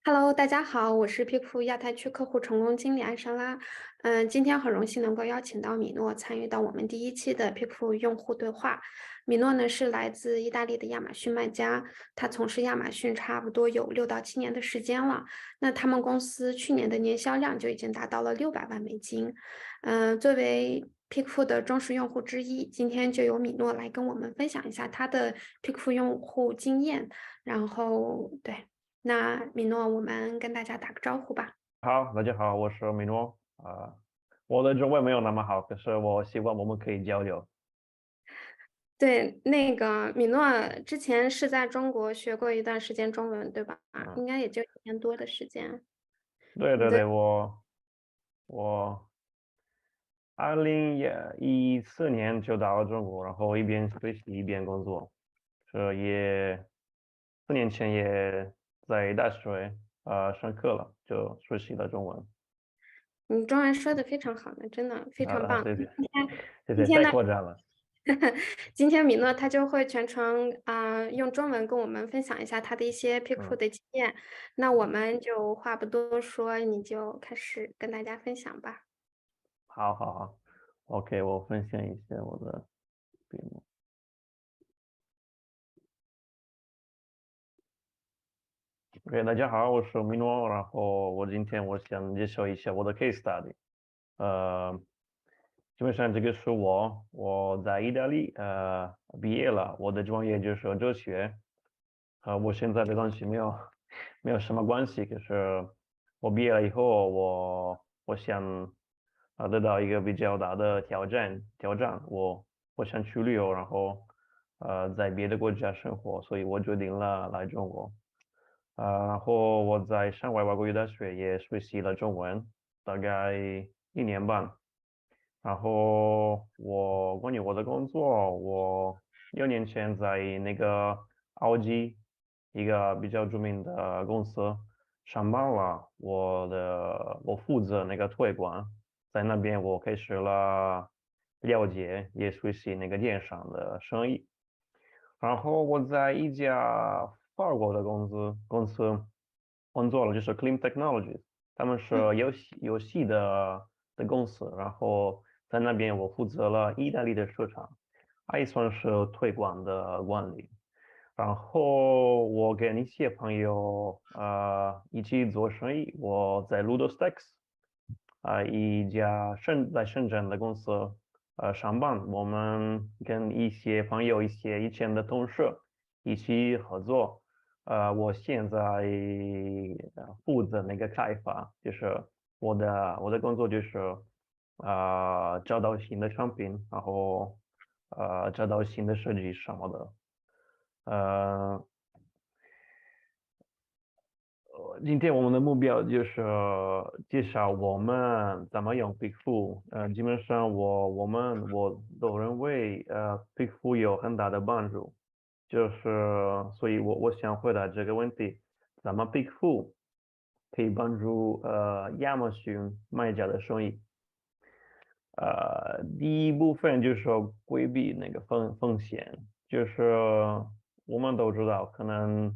Hello，大家好，我是 Pickfu 亚太区客户成功经理艾莎拉。今天很荣幸能够邀请到米诺参与到我们第一期的 Pickfu 用户对话。米诺呢是来自意大利的亚马逊卖家，他从事亚马逊差不多有6到7年的时间了。那他们公司去年的年销量就已经达到了$600万。作为 Pickfu 的忠实用户之一，今天就由米诺来跟我们分享一下他的 Pickfu 用户经验。然后对。那米诺，我们跟大家打个招呼吧。好，大家好，我是米诺我的中文没有那么好，可是我希望我们可以交流。对，那个米诺之前是在中国学过一段时间中文，对吧？嗯，应该也就1年多的时间。你的对对对，我2014年就到了中国，然后一边学习一边工作，这也4年前也在大学上课了，就学习了中文。你中文说的非常好呢，真的非常棒。谢谢谢谢，太今天呢，夸张了。今天米诺他就会全程用中文跟我们分享一下他的一些 Pickfu 嗯的经验。那我们就话不多说，你就开始跟大家分享吧。好好好，OK，我分享一下我的屏幕。OK，大家好，我是米诺，然后今天我想介绍一下我的 case study。呃，基本上这个是我在意大利毕业了，我的专业就是哲学，我现在的东西没有什么关系，可是我毕业了以后，我想得到一个比较大的挑战，我想去旅游，然后在别的国家生活，所以我决定了来中国。然后我在上海外国语大学也学习了中文，大概1年半。然后关于我的工作，我6年前在那个奥基一个比较著名的公司上班了。我负责那个推广，在那边我开始了了解也学习那个电商的生意。然后我在一家法国的公司工作了，就是 Clean Technologies，他们是游戏的公司，然后在那边我负责了意大利的市场，还算是推广的管理。然后我跟一些朋友一起做生意，我在 Ludostex 一家在深圳的公司上班，我们跟一些朋友、一些以前的同事一起合作。我现在负责那个开发，就是我的工作就是找到新的产品，然后找到新的设计什么的。呃，今天我们的目标就是介绍我们怎么用 Pickfu。基本上我都认为Pickfu 有很大的帮助，就是所以我想回答这个问题，怎么 Pickfu 可以帮助亚马逊卖家的生意。第一部分就是说规避那个风险，就是我们都知道，可能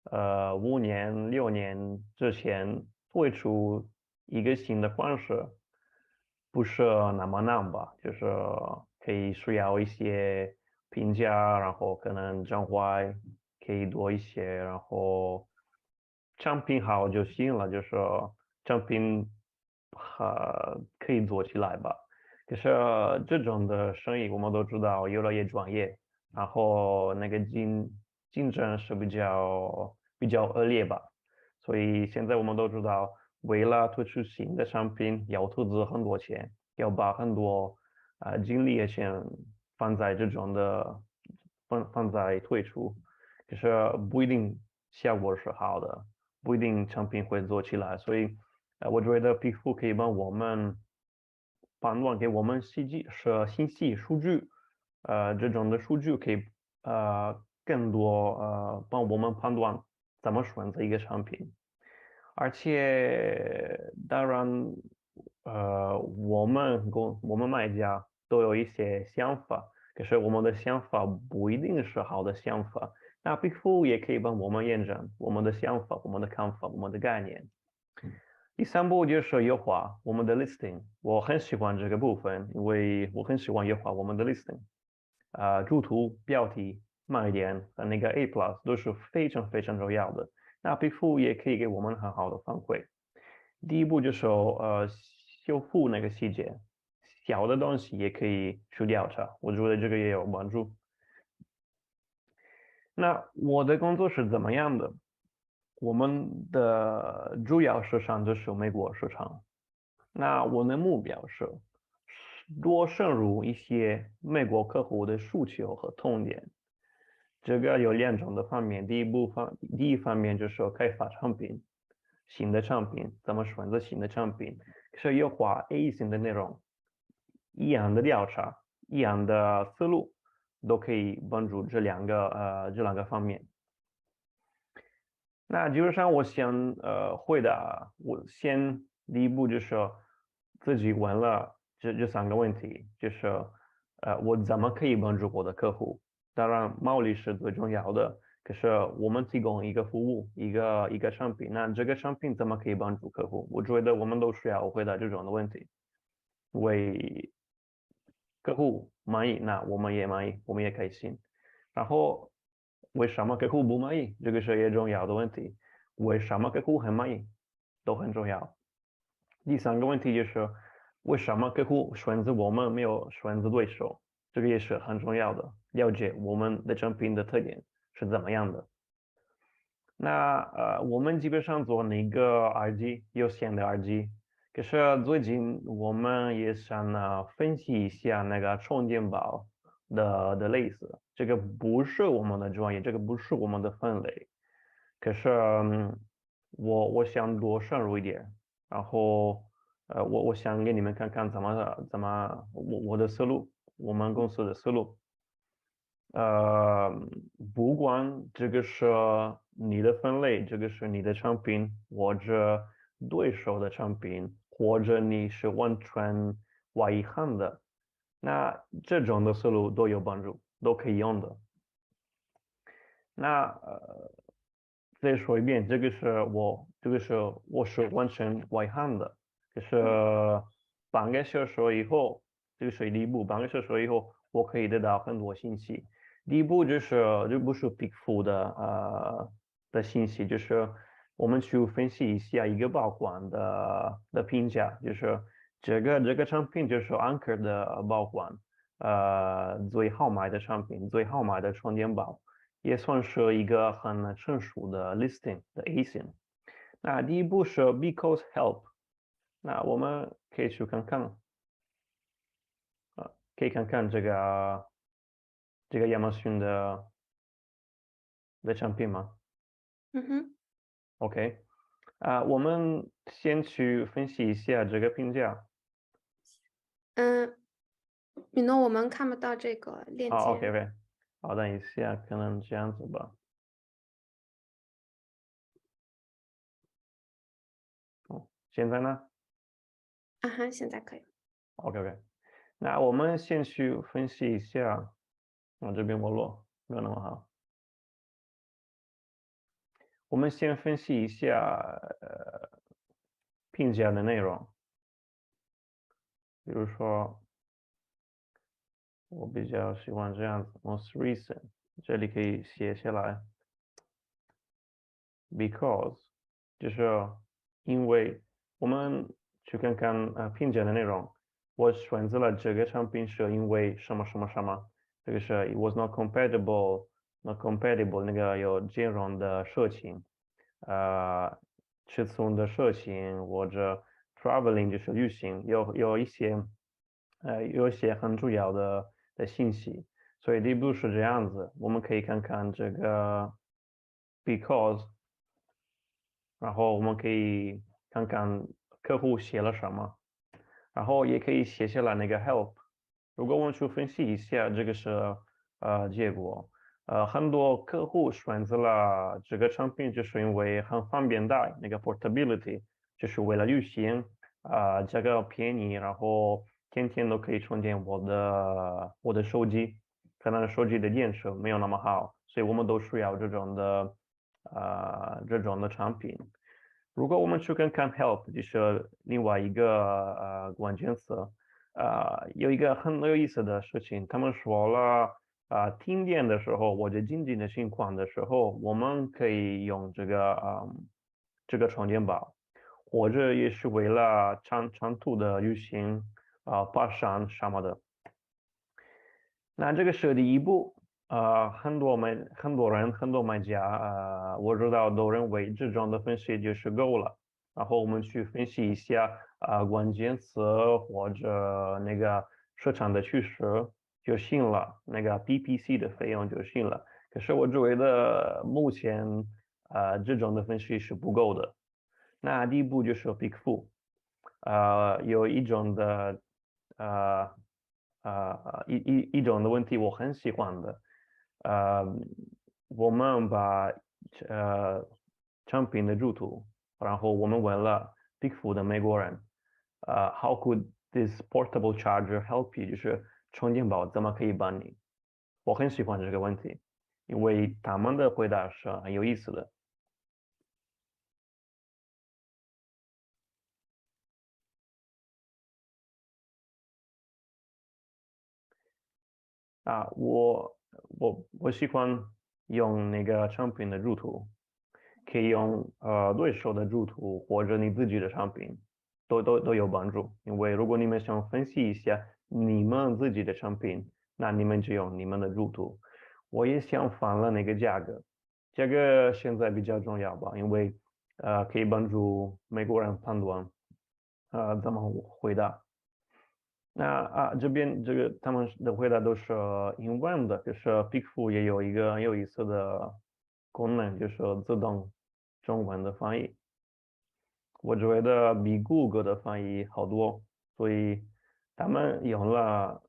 5年6年之前推出一个新的方式不是那么难吧，就是可以需要一些评价，然后可能转换可以多一些，然后产品好就行了，就是产品可以做起来吧。可是这种的生意我们都知道越来越专业，然后那个竞争是比较恶劣吧，所以现在我们都知道，为了推出新的产品，要投资很多钱，要把很多精力也钱放在推出，可是不一定效果是好的，不一定产品会做起来，所以我觉得皮肤可以帮我们判断给我们信息数据，这种的数据可以更多帮我们判断怎么选择一个产品。而且当然，我们卖家都有一些想法，可是我们的想法不一定是好的想法，那 Big4 也可以帮我们验证我们的想法、我们的看法、我们的概念。第三步就是优化我们的 listing，我很喜欢这个部分，因为我很喜欢优化我们的 listing。主图、标题、卖点和那个 A plus 都是非常非常重要的。那 Big4 也可以给我们很好的反馈。第一步就是修复那个细节，小的东西也可以去调查，我觉得这个也有帮助。那我的工作是怎么样的？我们的主要市场就是美国市场。那我的目标是多深入一些美国客户的诉求和痛点。这个有两种的方面，第一方面就是开发产品，新的产品怎么选择新的产品，是优化 A 型的内容，一样的调查，一样的思路，都可以帮助这两个方面。那基本上我想回答，我先第一步就是自己问了这三个问题，就是我怎么可以帮助我的客户？当然毛利是最重要的，可是我们提供一个服务，一个产品，那这个产品怎么可以帮助客户？我觉得我们都需要回答这种的问题，为客户满意，那我们也满意，我们也开心。然后为什么客户不满意？这个是也重要的问题。为什么客户很满意？都很重要。第三个问题就是为什么客户选择我们没有选择对手？这个也是很重要的。了解我们的产品的特点是怎么样的。那我们基本上做那个耳机，有线的耳机。可是最近我们也想分析一下那个充电宝的类似，这个不是我们的专业，这个不是我们的分类。可是我想多深入一点，然后我想给你们看看我的思路，我们公司的思路。呃，不管这个是你的分类，这个是你的产品，或者对手的产品，或者你是完全外一行的，那这种的思路都有帮助，都可以用的。那再说一遍，这个是完全外行的，就是半个小时以后，这个是第一步，半个小时以后，我可以得到很多信息。第一步这不是 Big4的信息，就是我们去分析一下一个报馆的评价，就是这个产品就是 Anker 的报馆，最好卖的产品，最好卖的充电宝。也算是一个很成熟的 listing 的 A 型。那第一步是 because help，那我们可以去看看，可以看看这个亚马逊的产品吗嗯哼， ？OK，我们先去分析一下这个评价。嗯，米诺，我们看不到这个链好，OK 接。OK，好，等一下，可能这样子吧。哦，现在呢啊哈，现在可以。？OK OK，那我们先去分析一下，我这边网络没有那么好。我们先分析一下评价的内容，比如说我比较喜欢这样子，most recent，这里可以写下来，because 就是因为我们去看看评价的内容，我选择了这个产品是因为什么什么什么，这个是 it was not compatible，not compatible 那个有兼容的事情，尺寸的设计或者 traveling 就是旅行，有一些很重要的信息，所以第一步是这样子，我们可以看看这个 because，然后我们可以看看客户写了什么，然后也可以写下来那个 help。如果我们去分析一下，这个是结果。很多客户选择了这个产品，就是因为很方便带，那个 portability，就是为了旅行，价格便宜，然后天天都可以充电我的手机。可能手机的电池没有那么好，所以我们都需要这种的产品。如果我们去看 health，就是另外一个关键词，有一个很有意思的事情，他们说了，停电的时候或者紧急的情况的时候，我们可以用这个充电宝，或者也是为了长途的旅行爬山什么的。那这个是第一步，很多人很多买家，我知道都认为这种的分析就是够了，然后我们去分析一下关键词或者那个市场的趋势就行了，那个 PPC 的费用就行了。可是我觉得目前这种的分析是不够的。那第一步就是 Big Four，有一种的呃一种的问题我很喜欢的，呃，我们把产品的主图，然后我们问了 Big Four 的美国人，How could this portable charger help you？就是充电宝怎么可以帮你？我很喜欢这个问题，因为他们的回答是很有意思的。我喜欢用那个产品的入图，可以用对手的入图或者你自己的产品，都有帮助。因为如果你们想分析一下你们自己的产品，那你们就用你们的入图。我也想放了那个价格，这个现在比较重要吧，因为可以帮助美国人判断怎么回答。那这边这个他们的回答都是英文的，就是 Pickfu 也有一个很有意思的功能，就是自动中文的翻译。我觉得比谷歌的翻译好多，所以他们用了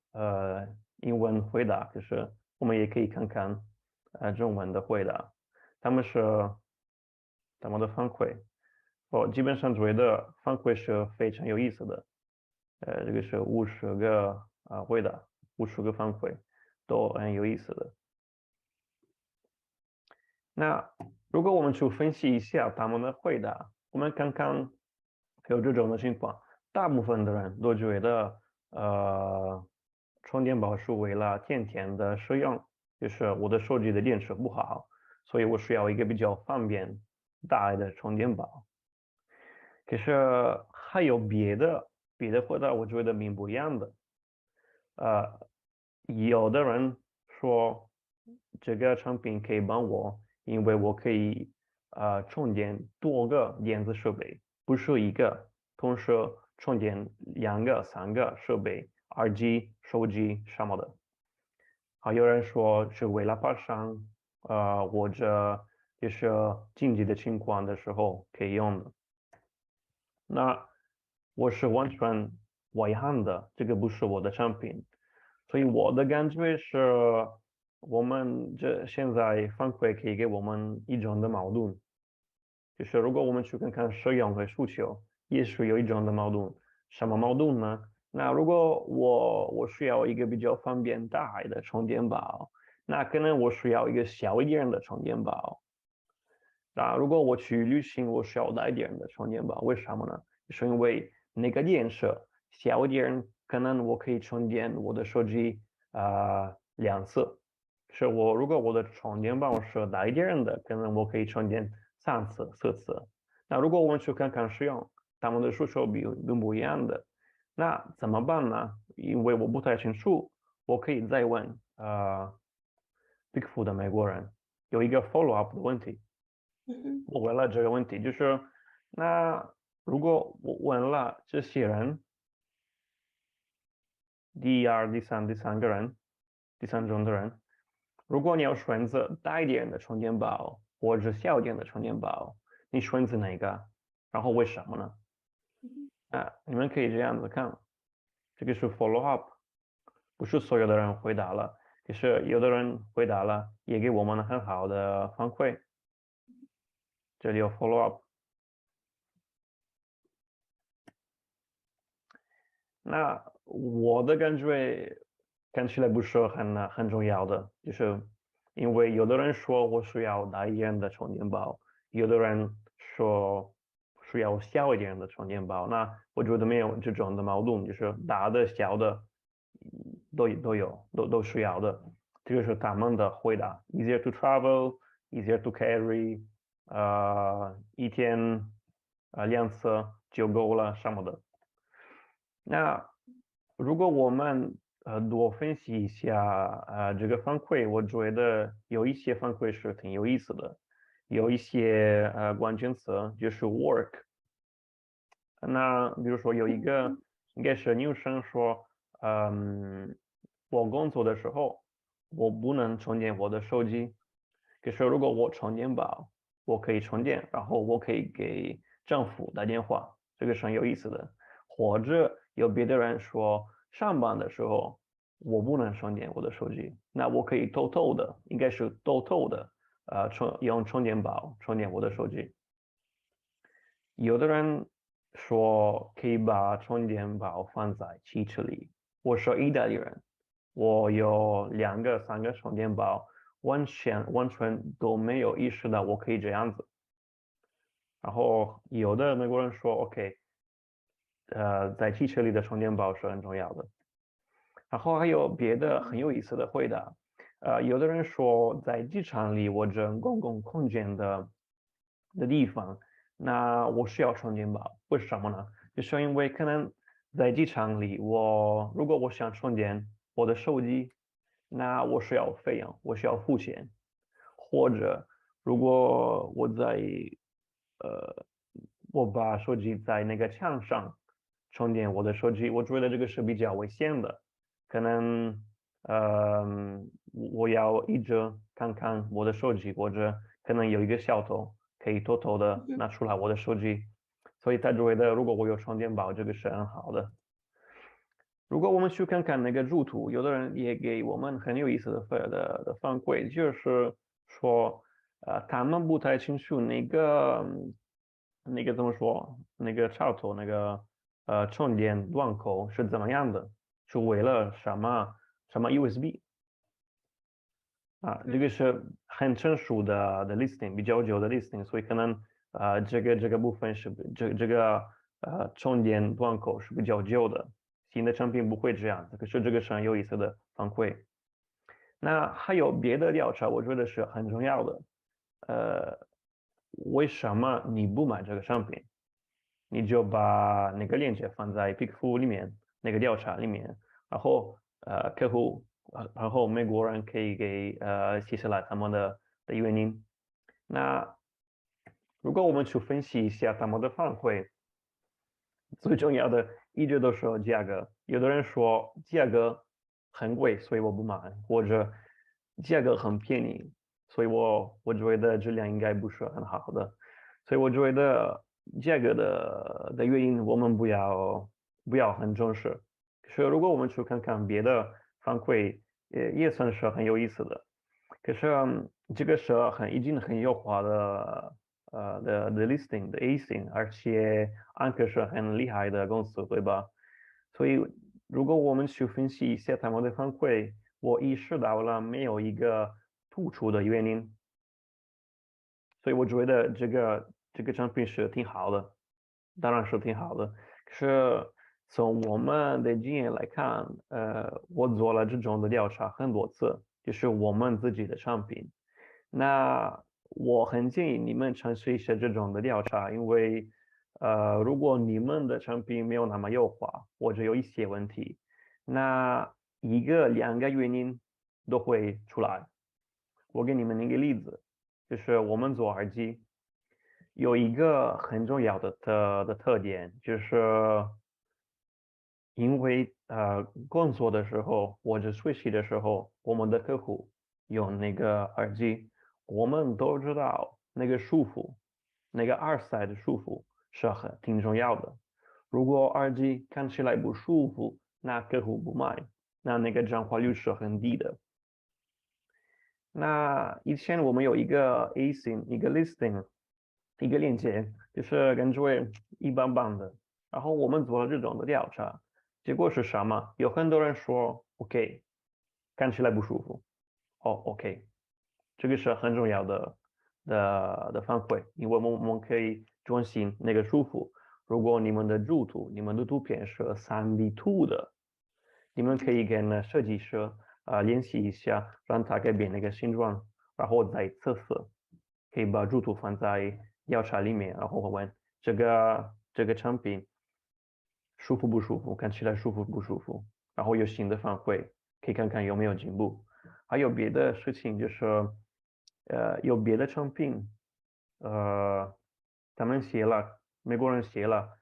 英文回答，就是我们也可以看看中文的回答，他们是他们的反馈。我基本上觉得反馈是非常有意思的。这个是50个回答，50个反馈，都很有意思的。那如果我们去分析一下他们的回答，我们看看有这种的情况，大部分的人都觉得，充电宝是为了天天的使用，就是我的手机的电池不好，所以我需要一个比较方便大的充电宝。可是还有别的回答，我觉得并不一样的。有的人说这个产品可以帮我，因为我可以充电多个电子设备，不是一个，同时充电2个、3个设备，耳机、手机什么的。还有人说是为了爬山，或者就是紧急的情况的时候可以用的。那我是完全外行的，这个不是我的产品，所以我的感觉是，我们这现在反馈可以给我们一种的矛盾，就是如果我们去看看使用和需求，也是有一种的矛盾。什么矛盾呢？那如果我需要一个比较方便大的充电宝，那可能我需要一个小一点的充电宝。那如果我去旅行，我需要带一点的充电宝，为什么呢？是因为那个电池小一点，可能我可以充电我的手机2次。是如果我的充电宝是大一点的，可能我可以充电3次、4次。那如果我们去看看使用，他们的需求并不一样的，那怎么办呢？因为我不太清楚，我可以再问Big Four 的美国人有一个 follow up 的问题。我问了这个问题，就是那如果我问了这些人，第二、第三个人，第三种的人，如果你要选择大一点的充电宝或者小一点的充电宝，你选择哪个？然后为什么呢？你们可以这样子看，这个是 follow up，不是所有的人回答了，可是有的人回答了，也给我们很好的反馈。这里有 follow up。那我的感觉看起来不是很重要的，就是因为有的人说我需要大一点的充电宝，有的人说需要小一点的充电宝，那我觉得没有这种的矛盾，就是大的小的都需要的，这个是他们的回答，easier to travel, easier to carry，一天2次就够了什么的。那如果我们多分析一下这个反馈，我觉得有一些反馈是挺有意思的，有一些关键词就是 work。那比如说有一个应该是女生说，我工作的时候我不能充电我的手机，可是如果我充电宝，我可以充电，然后我可以给政府打电话，这个是很有意思的。或者有别的人说，上班的时候我不能充电我的手机，那我可以偷偷的，应该是偷偷的，用充电宝充电我的手机。有的人说可以把充电宝放在汽车里。我是意大利人，我有2个、3个充电宝，完全都没有意识到我可以这样子。然后有的美国人说，OK，在汽车里的充电宝是很重要的。然后还有别的很有意思的回答，有的人说在机场里或者公共空间的地方，那我需要充电宝，为什么呢？就是因为可能在机场里，如果我想充电我的手机，那我需要费用，我需要付钱，或者如果呃我把手机在那个墙上充电我的手机，我觉得这个是比较危险的。可能我要一直看看我的手机，或者可能有一个小偷可以偷偷的拿出来我的手机，所以他觉得如果我有充电宝，这个是很好的。如果我们去看看那个rules 图，有的人也给我们很有意思的反馈，就是说，他们不太清楚那个怎么说，那个插头那个充电端口是怎么样的，是为了什么 USB 这个是很成熟的 listing，比较久的 listing，所以可能这个部分是这个充电端口是比较旧的。新的产品不会这样子，可是这个是很有意思的反馈。那还有别的调查，我觉得是很重要的。为什么你不买这个商品？你就把那个链接放在 Pickfu 里面，那个调查里面，然后客户，然后美国人可以给写下来他们的原因。那如果我们去分析一下他们的反馈，最重要的一直都是价格。有的人说价格很贵，所以我不买，或者价格很便宜，所以我觉得质量应该不是很好的。所以我觉得价格的原因我们不要很重视。可是如果我们去看看别的反馈，也算是很有意思的。可是这个是已经很优化的 listing 的 acing，而且安克是很厉害的公司，对吧？所以如果我们去分析一下他们的反馈，我意识到了没有一个突出的原因，所以我觉得这个产品是挺好的，当然是挺好的。可是从我们的经验来看，我做了这种的调查很多次，就是我们自己的产品。那我很建议你们尝试一下这种的调查，因为如果你们的产品没有那么优化，或者有一些问题，那2个原因都会出来。我给你们一个例子，就是我们做耳机有一个很重要的特点，就是因为工作的时候或者学习的时候，我们的客户用那个耳机，我们都知道那个舒服，那个耳塞的舒服是挺重要的。如果耳机看起来不舒服，那客户不买，那个转化率是很低的。那以前我们有一个 ASIN，一个 listing，一个链接，就是感觉一般般的。然后我们做了这种的调查，结果是什么？有很多人说 OK，看起来不舒服。OK，这个是很重要的反馈，因为我们可以专心那个舒服。如果你们的主图、你们的图片是3D2的，你们可以跟设计师联系一下，让他改变那个形状，然后再测试，可以把主图放在调查里面，然后问这个产品舒服不舒服，看起来舒服不舒服，然后有新的反馈，可以看看有没有进步。还有别的事情就是，有别的产品，他们写了，美国人写了，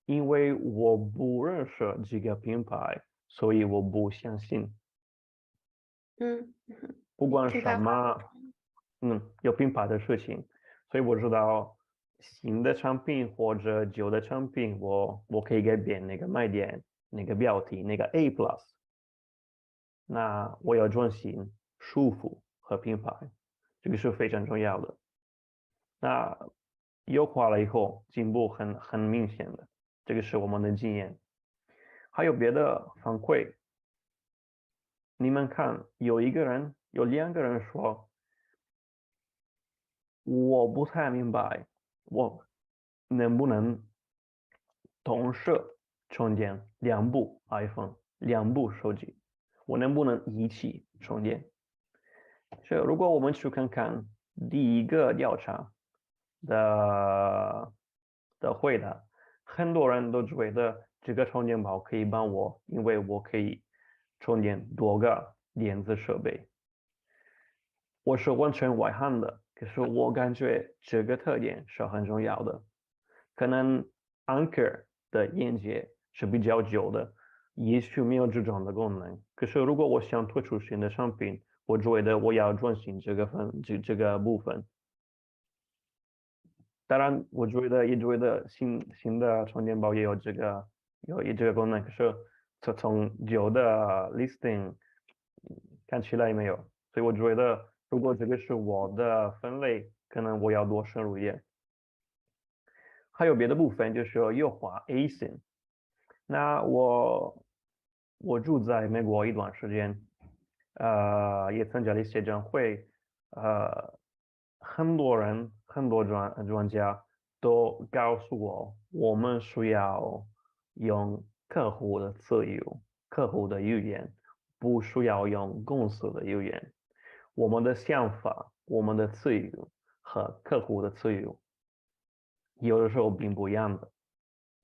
因为我不认识这个品牌，所以我不相信。嗯，不管品牌化。什么，有品牌的事情，所以我知道新的产品或者旧的产品，我可以改变那个卖点、那个标题、那个 A plus，那我要专心、舒服和品牌，这个是非常重要的。那优化了以后，进步很明显的，这个是我们的经验。还有别的反馈，你们看，有2个人说，我不太明白，我能不能同时充电2部 iPhone、2部手机？我能不能一起充电？如果我们去看看第一个调查的回答，很多人都觉得这个充电宝可以帮我，因为我可以充电多个电子设备。我是完全外行的，可是我感觉这个特点是很重要的。可能 Anker 的眼界是比较久的，也许没有这种的功能。可是如果我想推出新的产品，我觉得我要专心这个部分。当然，也觉得新的充电宝也有这个功能，可是从旧的 listing 看起来没有，所以我觉得如果这个是我的分类，可能我要多深入一点。还有别的部分就是优化 ASIN。那我住在美国一段时间，也参加了一些展会，很多人很多专家都告诉我，我们需要用客户的自由、客户的语言，不需要用公司的语言。我们的想法、我们的自由和客户的自由，有的时候并不一样的。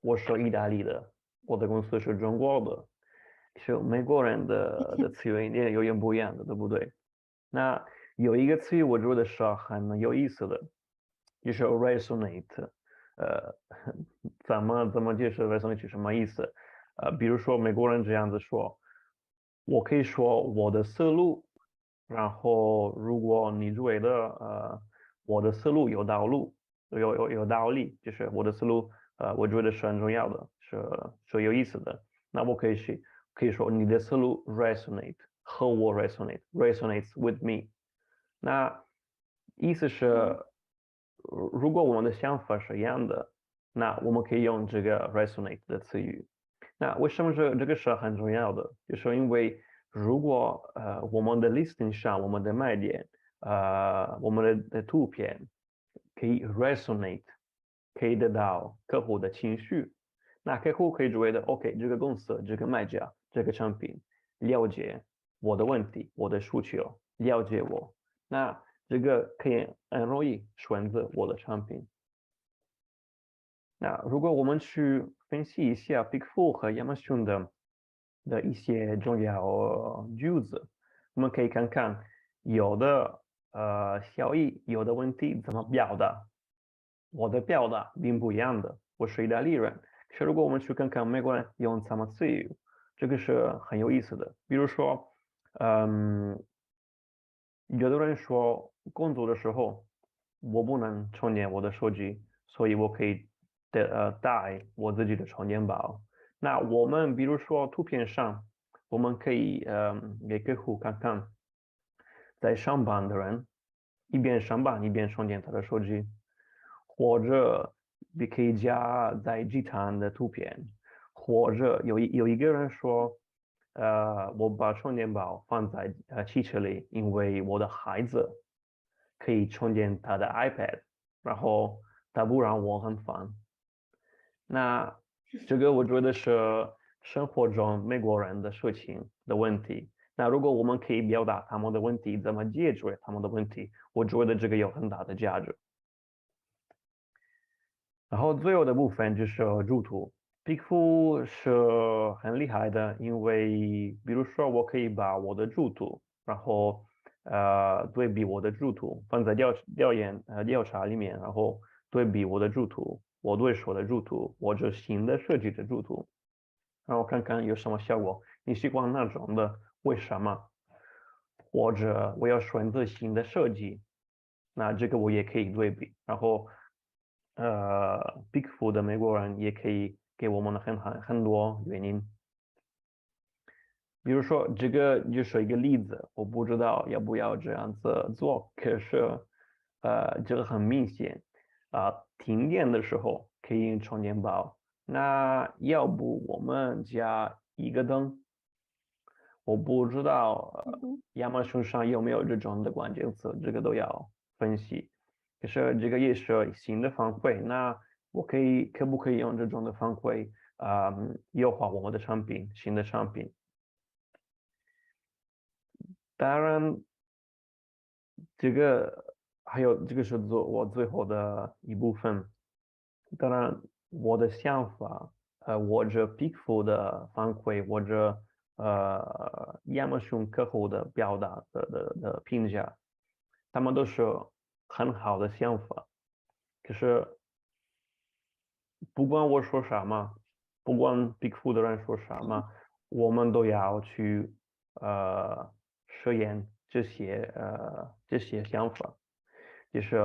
我是意大利的，我的公司是中国的，是美国人的词语也有点不一样的，对不对？那有一个词语我觉得是很有意思的，就是 resonate。呃，怎么解释 resonate 是什么意思？比如说美国人这样子说，我可以说我的思路，然后如果你觉得我的思路有道理，就是我的思路我觉得是很重要的，是有意思的，那我可以说你的思路 resonate 和我 resonates with me。那意思是，如果我们的想法是一样的，那我们可以用这个 resonate 的词语。那为什么这个是很重要的？就是因为如果我们的 listing 上，我们的卖点，我们的图片可以 resonate，可以得到客户的情绪，那客户可以觉得 OK，这个公司、这个卖家、这个产品了解我的问题、我的需求，了解我，那这个可以很容易选择我的产品。那如果我们去分析一下 Big Four 和亚马逊的一些重要句子，我们可以看看有的效益，有的问题怎么表达。我的表达并不一样的，我是意大利人。可是如果我们去看看美国人用怎么自由，这个是很有意思的。比如说，嗯，有的人说工作的时候我不能充电我的手机，所以我可以带我自己的充电宝。那我们比如说图片上，我们可以给客户看看，在上班的人一边上班一边充电他的手机，或者你可以加在机场的图片，或者有一个人说，我把充电宝放在汽车里，因为我的孩子可以充电他的 iPad，然后他不让我很烦。那这个我觉得是生活中美国人的事情的问题。那如果我们可以表达他们的问题，怎么解决他们的问题，我觉得这个有很大的价值。然后最后的部分就是入图。皮肤是很厉害的，因为比如说我可以把我的主图，然后对比我的主图放在调查里面，然后对比我的主图，我对手的主图，或者新的设计的主图，然后看看有什么效果。你喜欢哪种的？为什么？或者我要选择新的设计，那这个我也可以对比。然后Big Four 的美国人也可以给我们很多原因。比如说这个就是一个例子，我不知道要不要这样子做，可是这个很明显停电的时候可以用充电宝。那要不我们加一个灯？我不知道亚马逊上有没有这种的关键词，这个都要分析。可是这个也是新的反馈，那可不可以用这种的反馈优化我们的产品，新的产品？当然，这个还有这个是我最后的一部分。当然，我的想法，或者 Pickful 的反馈，或者亚马逊客户的表达的评价，他们都是很好的想法。可是不管我说什么，不管 Pickful 的人说什么，我们都要去实验这些想法。就是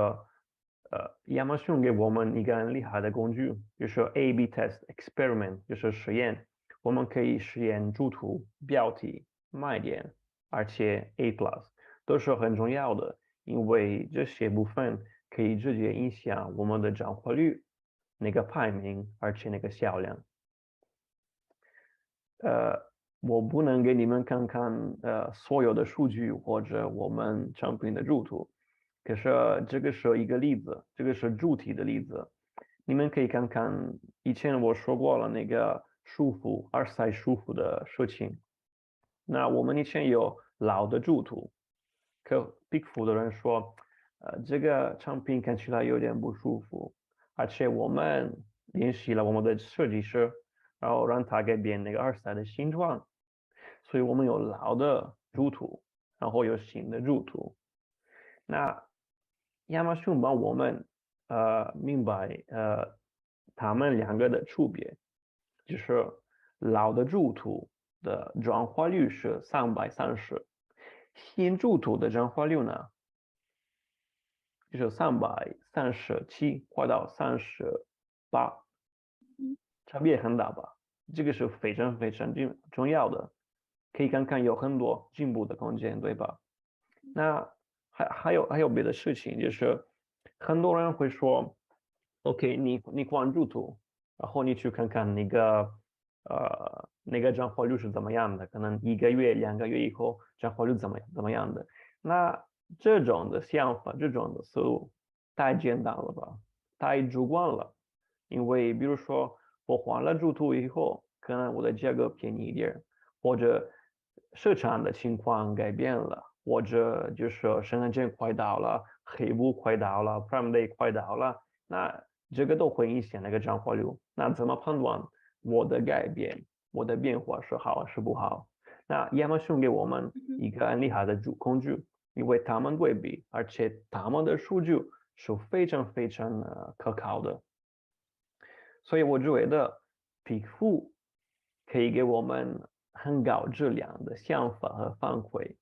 亚马逊给我们一个很厉害的工具，就是 A/B test experiment，就是实验。我们可以实验主图、标题、卖点，而且 A plus 都是很重要的，因为这些部分可以直接影响我们的转化率、那个排名，而且那个销量。我不能给你们看看所有的数据或者我们产品的入图，可是这个是一个例子，这个是主体的例子。你们可以看看以前我说过了那个舒服、耳塞舒服的事情。那我们以前有老的主图，可 Big Four 的人说，这个产品看起来有点不舒服，而且我们联系了我们的设计师，然后让他改变那个耳塞的形状，所以我们有老的主图，然后有新的主图。那亚马逊帮我们明白他们两个的区别，就是老的主图的转化率是330，新主图的转化率呢就是337或到38，差别很大吧？这个是非常非常重要的，可以看看有很多进步的空间，对吧？那还有别的事情，就是很多人会说，OK，你关注图，然后你去看看那个转化率是怎么样的，可能1个月、2个月以后转化率怎么样的。那这种的想法，这种的思路太简单了吧，太主观了。因为比如说我换了主图以后，可能我的价格便宜一点，或者市场的情况改变了，或者就是圣诞节快到了，黑五快到了，Prime Day 快到了，那这个都会影响那个转化率。那怎么判断我的改变，我的变化是好还是不好？那亚马逊给我们一个很厉害的工具，因为他们对比，而且他们的数据是非常非常可靠的。所以我觉得皮肤可以给我们很高质量的想法和反馈，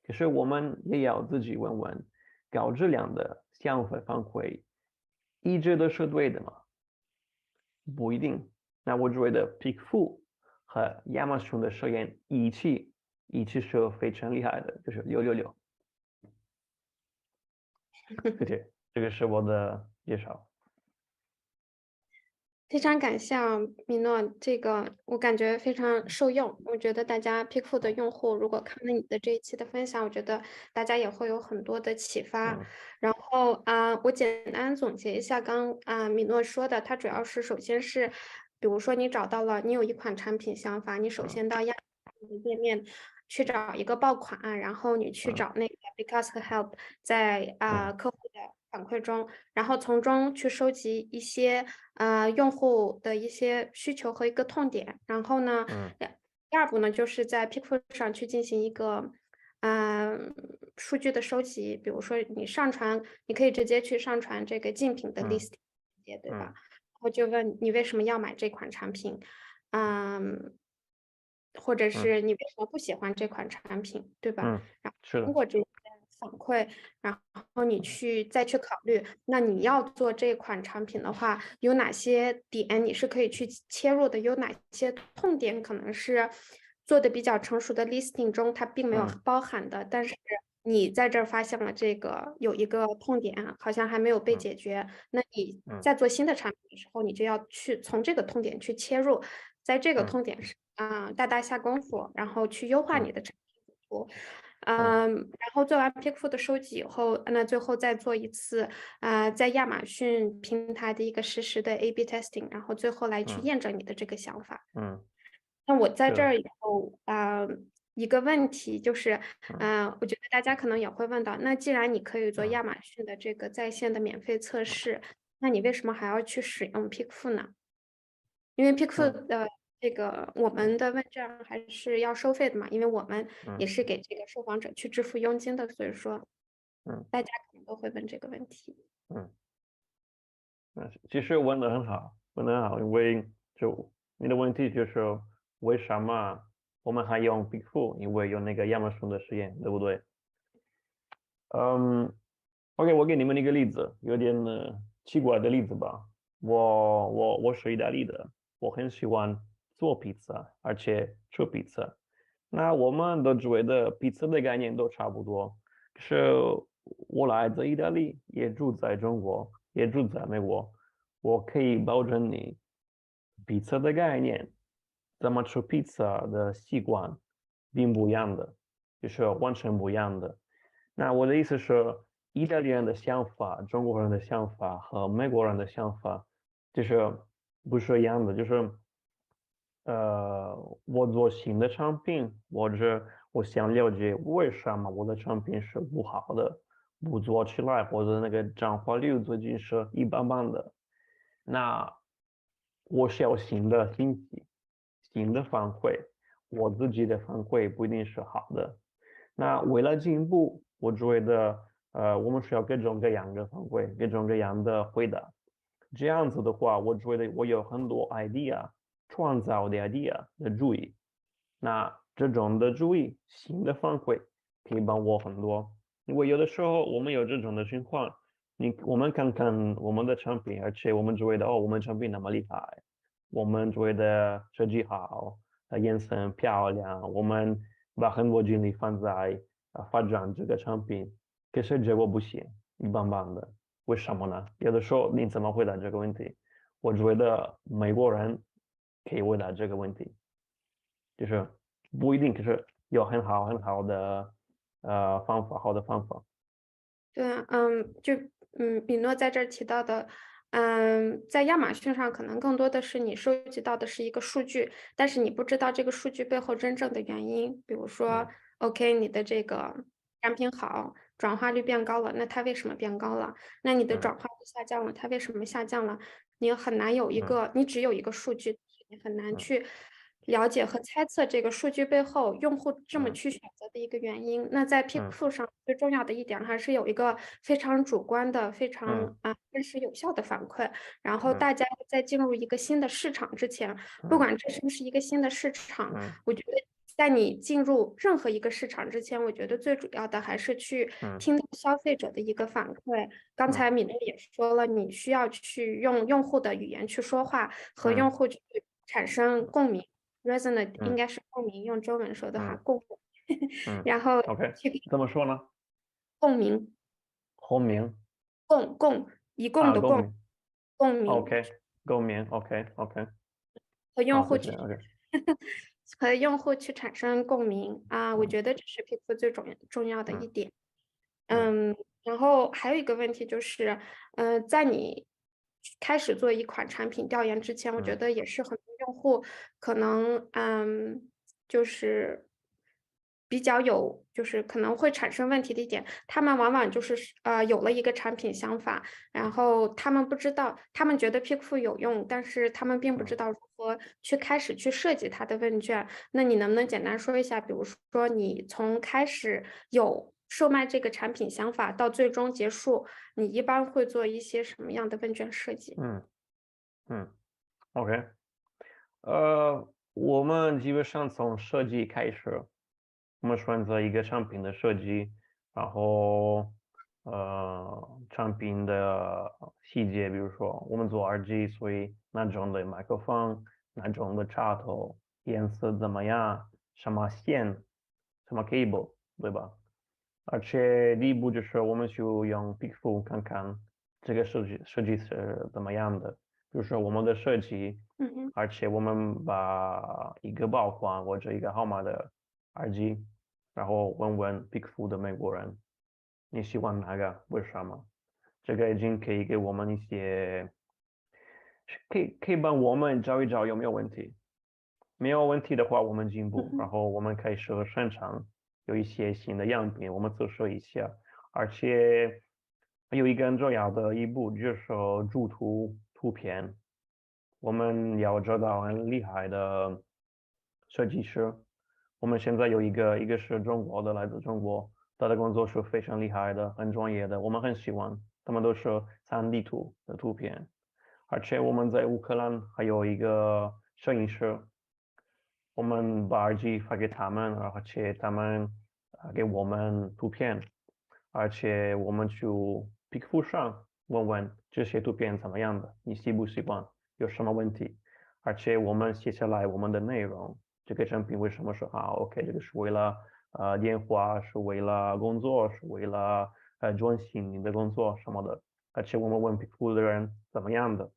可是我们也要自己问问，高质量的想法反馈一直都是对的吗？不一定。那我觉得皮肤和亚马逊的实验一起是非常厉害的，就是666。谢谢，这个是我的介绍。非常感谢啊，米诺，这个我感觉非常受用。我觉得大家 Pickfu 的用户如果看了你的这一期的分享，我觉得大家也会有很多的启发。嗯然后我简单总结一下米诺说的，它主要是首先是，比如说你找到了，你有一款产品想法，你首嗯先到亚马逊的页面去找一个爆款，然后你去嗯找那个 Because 和 Help 在嗯客户的反馈中。然后从中去收集一些用户的一些需求和一个痛点，然后呢，嗯第二步呢，就是在 Pickfu 上去进行一个数据的收集，比如说你上传，你可以直接去上传这个竞品的 嗯 list，对吧？嗯然后就问你为什么要买这款产品，或者嗯是你为什么不喜欢这款产品，对吧？嗯，然后是的，通过这些反馈，然后你再去考虑，那你要做这款产品的话，有哪些点你是可以去切入的？有哪些痛点可能是做的比较成熟的 listing 中它并没有嗯包含的，但是你在这儿发现了这个有一个痛点，好像还没有被嗯解决，那你嗯在做新的产品的时候，你就要去从这个痛点去切入，在这个嗯痛点上大大下功夫，然后去优化嗯你的产品组图。嗯然后做完 Pickfu 的收集以后，那最后再做一次在亚马逊平台的一个实时的 A/B testing，然后最后来去嗯验证你的这个想法。嗯，那我在是的，这儿有一个问题，就是嗯我觉得大家可能也会问到，那既然你可以做嗯亚马逊的这个在线的免费测试，那你为什么还要去使用 Pickfu 呢？因为 Pickfu 嗯的这个我们的问证还是要收费的嘛，因为我们也嗯是给这个受访者去支付佣金的，所以说嗯大家可能都会问这个问题。嗯。其实问的很好，问的很好，因为就你的问题就是为什么我们还用 Bigfoot？因为有那个亚马逊的实验，对不对？嗯，OK，我给你们一个例子，有点奇怪的例子吧。我是意大利的，我很喜欢做披萨，而且吃披萨。那我们都觉得彼此的概念都差不多，可是我来自意大利，也住在中国，也住在美国，我可以保证你，彼此的概念，怎么吃披萨的习惯，并不一样的，就是完全不一样的。那我的意思是，意大利人的想法、中国人的想法和美国人的想法，就是不是一样的，就是我做新的产品，或者我想了解为什么我的产品是不好的，不做起来，或者那个转化率最近是一般般的，那我需要新的信息、新的反馈，我自己的反馈不一定是好的。那为了进步，我觉得我们需要各种各样的反馈，各种各样的回答。这样子的话，我觉得我有很多 idea，创造的 idea 的主意。那这种的主意，新的反馈可以帮我很多。因为有的时候我们有这种的情况，我们看看我们的产品，而且我们觉得哦，我们产品那么厉害，我们觉得设计好，颜色很漂亮，我们把很多精力放在发展这个产品，可是结果不行，一般般的。为什么呢？有的时候你怎么回答这个问题？我觉得美国人可以回答这个问题，就是不一定，可是有很好的方法，好的方法。对啊，米诺在这儿提到的，在亚马逊上可能更多的是你收集到的是一个数据，但是你不知道这个数据背后真正的原因。比如说嗯，OK，你的这个产品好，转化率变高了，那它为什么变高了？那你的嗯转化率下降了，它为什么下降了？你很难有一嗯个，你只有一个数据，你很难嗯去了解和猜测这个数据背后用户这么嗯去选择的一个原因。那在 嗯 Pickfu 上最重要的一点还是有一个非常主观的、非嗯常真实有效的反馈。然后嗯大家在进入一个新的市场之前，不嗯管这是不是一个新的市场，嗯我觉得在你进入任何一个市场之前，我觉得最主要的还是去嗯听到消费者的一个反馈。刚嗯才米勒也说了，你需要去用用户的语言去说话，和用嗯户去产生共鸣。resonate 应嗯该是共鸣，用中文说的话，嗯共鸣，嗯然后，OK，去怎么说呢？共鸣，后面共共一共啊，的共，公民共鸣，，OK，共鸣，OK OK，和用好，户去 谢谢，OK，和用户去产生共鸣啊，我嗯觉得这是 Pick 最重要的一嗯点。嗯然后还有一个问题就是，在你开始做一款产品调研之前，我觉嗯得也是很多用户可能，就是比较就是可能会产生问题的一点，他们往往就是有了一个产品想法，然后他们不知道，他们觉得 Pickfu 有用，但是他们并不知嗯道如何去开始去设计它的问卷。那你能不能简单说一下，比如说你从开始有售卖这个产品想法到最终结束，你一般会做一些什么样的问卷设计？嗯嗯，OK，我们基本上从设计开始，我们选择一个产品的设计，然后产品的细节，比如说我们做2G，所以哪种的麦克风，哪种的插头，颜色怎么样，什么线，什么 cable，对吧？而且第一步就是我们就用 Pickfu 看看这个设计是怎么样的，比如说我们的设计，嗯哼，而且我们把一个报款或者一个号码的耳机，然后问问 Pickfu 的美国人，你喜欢哪个？为什么？这个已经可以给我们一些，可以帮我们找一找有没有问题。没有问题的话，我们进步，然嗯哼，后我们开始生产有一些新的样品，我们测试一下，而且有一个很重要的一步就是主图片，我们要找到很厉害的设计师。我们现在有一个是中国的，来自中国，他的工作是非常厉害的，很专业的，我们很喜欢，他们都是3D 图的图片，而且我们在乌克兰还有一个摄影师。我们把耳机发给他们，而且他们给我们图片，而且我们去 Pickfu 上问问这些图片怎么样的，你喜不喜欢，有什么问题，而且我们写下来我们的内容，这个产品为什么是好，OK，这个是为了电话，是为了工作，是为了专心你的工作什么的，而且我们问 Pickfu 的人怎么样的。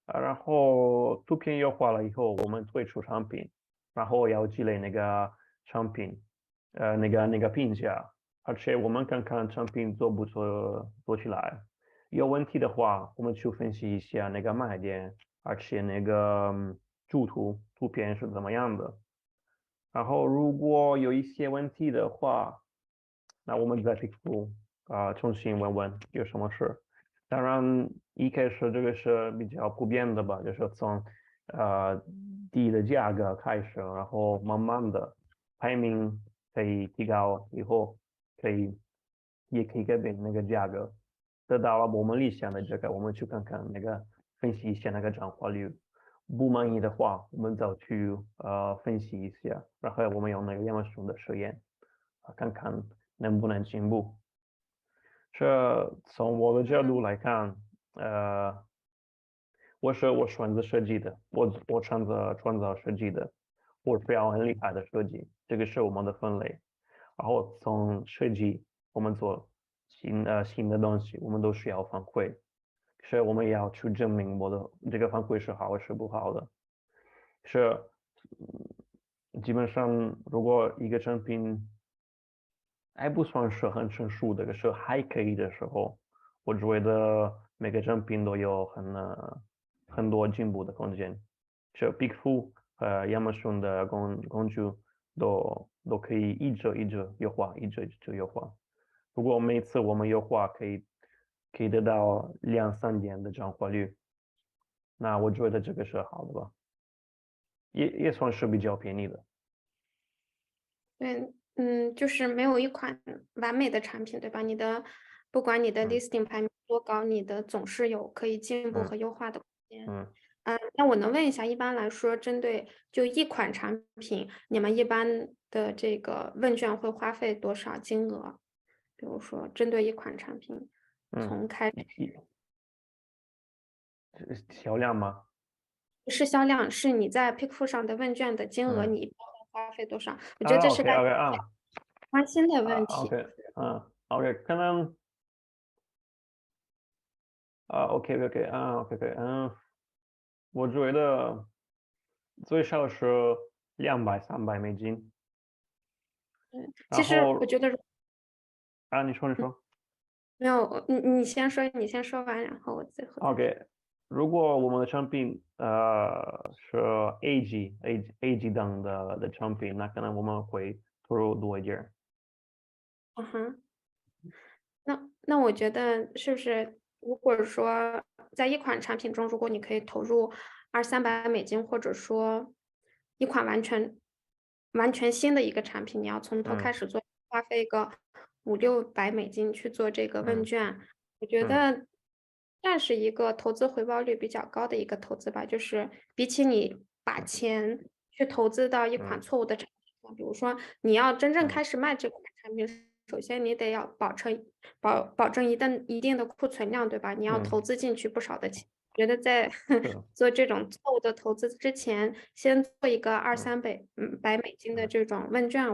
然后图片优化了以后，我们推出产品，然后要积累那个产品，那个评价，而且我们看看产品做不做起来，有问题的话，我们去分析一下那个卖点，而且那个主图片是怎么样的。然后如果有一些问题的话，那我们再提出重新问问有什么事。当然，一开始这个是比较普遍的吧，就是从呃低的价格开始，然后慢慢的排名可以提高，以后也可以改变那个价格，得到了我们理想的这个，我们去看看那个分析一下那个转化率。不满意的话，我们就去分析一下，然后我们用那个亚马逊的实验看看能不能进步。这从我的角度来看，呃，我选择设计的，我创造设计的，我需要很厉害的设计，这个是我们的分类。然后从设计，我们做新的东西，我们都需要反馈，是我们也要去证明我的这个反馈是好还是不好的。是，基本上如果一个产品还不算是很成熟的，是还可以的时候，我觉得每个产品都有很多进步的空间。这 Bigfoot 和亚马逊的工具都可以一直优化，一直优化。如果每次我们优化可以得到2、3年的转化率，那我觉得这个是好的吧，也算是比较便宜的。对，就是没有一款完美的产品，对吧？不管你的 嗯 listing 排名多高，你的总是有可以进步嗯和优化的空间。嗯。那我能问一下，一般来说，针对就一款产品，你们一般的这个问卷会花费多少金额？比如说，针对一款产品，嗯，从开销量吗？是销量，是你在 Pickfu 上的问卷的金额，嗯，你一般会花费多少？我觉得啊，OK 这是大家 OK 关心的啊问题。，OK，OK，可能OK OK OK，OK OK，我觉得最少是200-300美金。其实我然后觉得，你说。没有，你先说，你先说完，然后我最后再说。OK，如果我们的产品是 A 级档的产品，那可能我们会投入多一点。嗯哼。那我觉得是不是，如果说在一款产品中，如果你可以投入200-300美金，或者说一款完全新的一个产品，你要从头开嗯始做，花费个500-600美金去做这个问嗯卷，我觉嗯得算是一个投资回报率比较高的一个投资吧。就是比起你把钱去投资到一款嗯错误的产品上，比如说你要真正嗯开始卖这款产品，首先你得要保证一定的库存量，对吧？你要嗯，投资进去不少的钱。觉得在 是的。做这种错误的投资之前，先做一个二嗯三百美金的嗯这种问卷，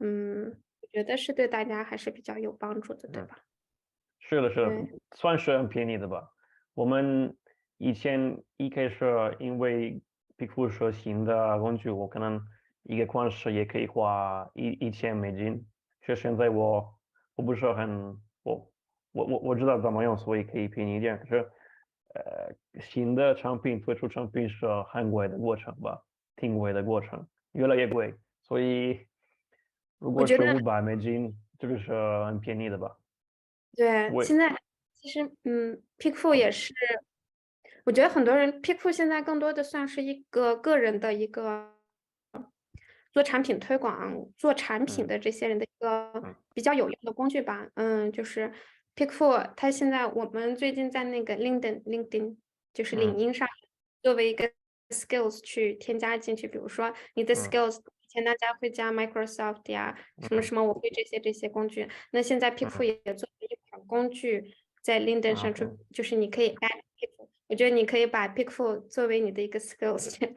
嗯我觉得是对大家还是比较有帮助的，对嗯。吧？是的，是的，对。算是很便宜的吧。我们以前一开始因为 Pickfu 是新的工具，我可能一个款式也可以花1000美金。其实现在我不是很我知道怎么用，所以可以便宜一点。可是新的产品推出产品是很贵的过程吧，挺贵的过程，越来越贵。所以如果我觉得是500美金，这个是很便宜的吧？对，为现在其实Pickfu 也是，我觉得很多人 Pickfu 现在更多的算是一个个人的一个做产品推广、做产品嗯的这些人的一个嗯比较有用的工具吧。就是 Pickfu，它现在我们最近在那个 LinkedIn 就是领嗯英上作为一个 skills 去添加进去，比如说你的 嗯 skills，以前大家会加 Microsoft 呀，什么嗯什么，我会这些工具。那现在 Pickfu 嗯也做了一款工具，在 LinkedIn 上，OK，就是你可以 add Pickfu，我觉得你可以把 Pickfu 作为你的一个 skills 添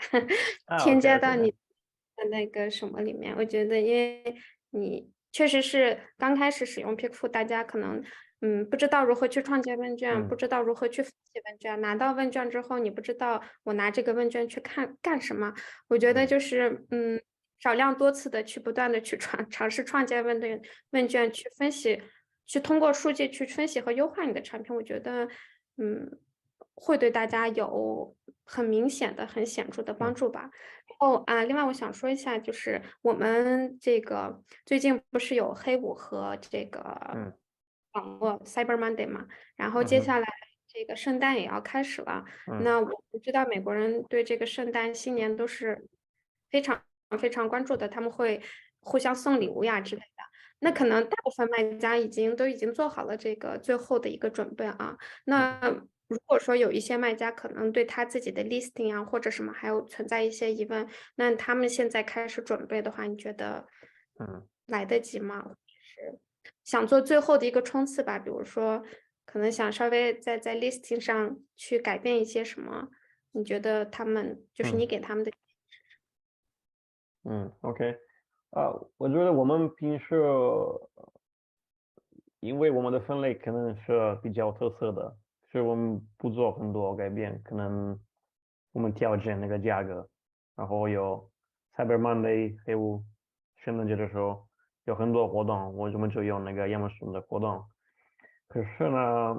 OK 加 OK 到你的那个什么里面。我觉得，因为你确实是刚开始使用 Pickfu，大家可能不知道如何去创建问卷，不嗯知道如何去分析问卷。拿到问卷之后，你不知道我拿这个问卷去看干什么。我觉得嗯就是少量多次的去不断的去尝试创建问卷去分析，去通过数据去分析和优化你的产品。我觉得会对大家有很明显的、很显著的帮嗯助吧。然后另外我想说一下，就是我们这个最近不是有黑五和这个嗯网络 Cyber Monday 嘛，然后嗯哼接下来这个圣诞也要开始了。嗯那我不知道美国人对这个圣诞新年都是非常非常关注的，他们会互相送礼物呀之类的。那可能大部分卖家都已经做好了这个最后的一个准备啊。那嗯如果说有一些卖家可能对他自己的 listing 啊或者什么还有存在一些疑问，那他们现在开始准备的话，你觉得嗯来得及吗？就是想做最后的一个冲刺吧，比如说可能想稍微在 listing 上去改变一些什么，你觉得他们就是你嗯给他们的，嗯，OK，我觉得我们平时因为我们的分类可能是比较特色的，所以我们不做很多改变，可能我们调整那个价格，然后有 Cyber Monday 黑五，圣诞节的时候有很多活动，我们就用那个亚马逊的活动。可是呢，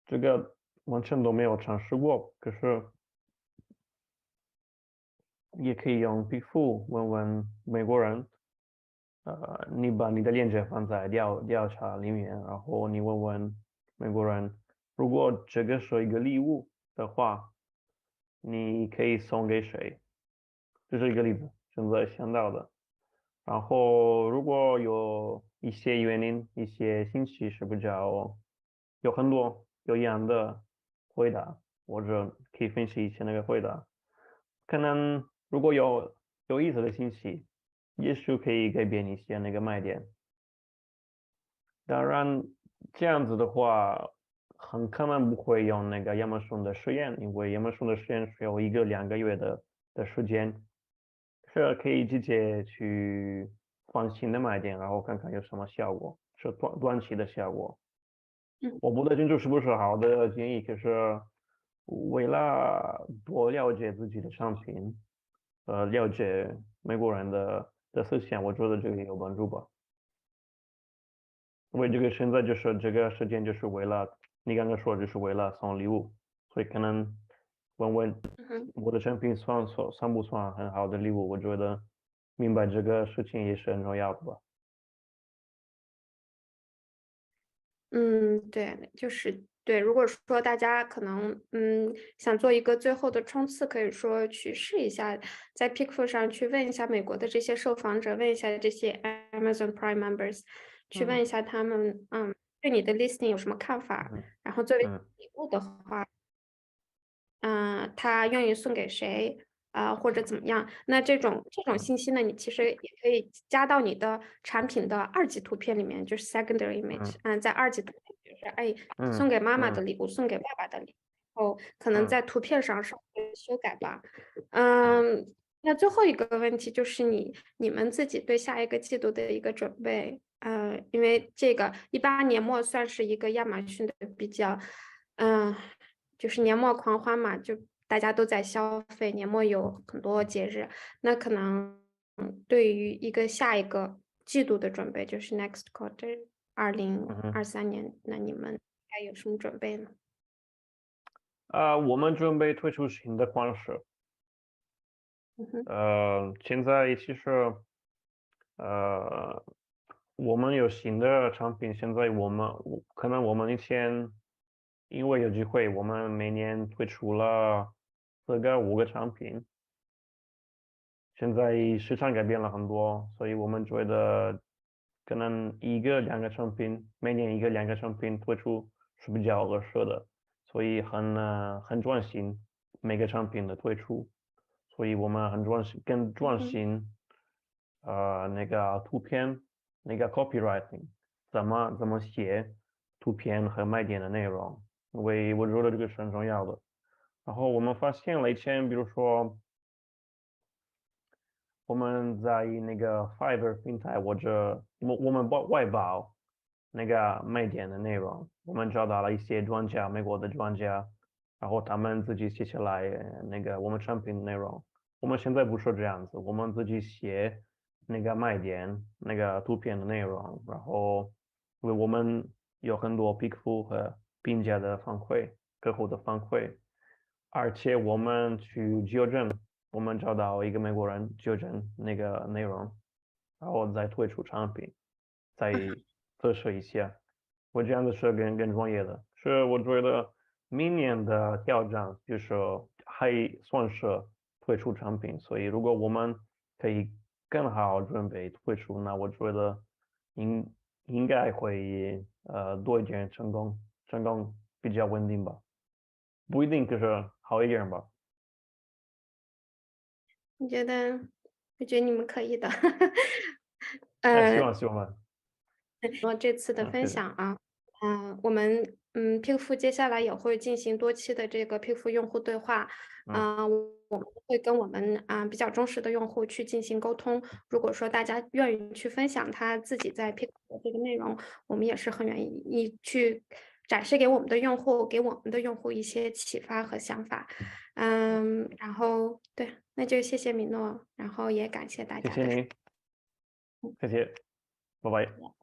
这个完全都没有尝试过，可是也可以用 p i 问问美国人，你把你的链接放在调查里面，然后你问问美国人，如果这个是一个礼物的话，你可以送给谁？这是一个例子，现在想到的。然后如果有一些原因、一些信息是比较有很多有一样的回答，或者可以分析一下那个回答，可能如果有意思的信息，也许可以改变一些那个卖点。当然，这样子的话，很可能不会用那个亚马逊的实验，因为亚马逊的实验需要1个2个月的时间，是可以直接去放新的卖点，然后看看有什么效果，是短期的效果。嗯我不太清楚是不是好的建议，可是为了多了解自己的产品，了解美国人的思想，我觉得这个也有帮助吧。因为这个现在就是这个时间，就是为了你刚刚说，就是为了送礼物，所以可能问问我的产品算不算很好的礼物，我觉得明白这个事情也是很重要的吧。对，就是对。如果说大家可能想做一个最后的冲刺，可以说去试一下，在 Pickfu 上去问一下美国的这些受访者，问一下这些 Amazon Prime members，去问一下他们对你的 listing 有什么看法，然后作为嗯礼物的话。他愿意送给谁或者怎么样？那这种信息呢，你其实也可以加到你的产品的二级图片里面，就是 secondary image。在二级图片，比如说，送给妈妈的礼物，送给爸爸的礼物，然后可能在图片上稍微修改吧。那最后一个问题就是你们自己对下一个季度的一个准备。因为这个18年末算是一个亚马逊的比较，就是年末狂欢嘛，就大家都在消费，年末有很多节日，那可能对于下一个季度的准备，就是 next quarter 2023年，那你们该有什么准备呢？我们准备推出新的款式。嗯哼，现在其实我们有新的产品，现在可能我们以前因为有机会，我们每年推出了4个5个产品。现在市场改变了很多，所以我们觉得可能1个2个产品，每年1个2个产品推出是比较合适的，所以很专心每个产品的推出，所以我们很专嗯心那个图片那个 copywriting 怎么写图片和卖点的内容，因为我觉得这个是很重要的。然后我们发现了以前，比如说。我们在那个 Fiverr 平台或者我们外包那个卖点的内容，我们找到了一些专家，美国的专家，然后他们自己写下来那个我们产品的内容。我们现在不是这样子，我们自己写那个卖点那个图片的内容，然后因为我们有很多 Pickfu 和评价的反馈，客户的反馈，而且我们去纠正。我们找到一个美国人纠正那个内容，然后再推出产品，再测试一下。我这样子是更专业的，是我觉得明年的挑战就是还算是推出产品，所以如果我们可以更好准备推出，那我觉得应应该会多一点成功比较稳定吧，不一定就是好一点吧。我觉得，你们可以的。希呃，望希望吧。我这次的分谢谢。享啊，我们Pickfu 接下来也会进行多期的这个 Pickfu 用户对话。嗯我们会跟我们比较忠实的用户去进行沟通。如果说大家愿意去分享他自己在 Pickfu 的这个内容，我们也是很愿意去展示给我们的用户，给我们的用户一些启发和想法。然后对，那就谢谢米诺，然后也感谢大家的收谢谢你，谢谢，拜拜。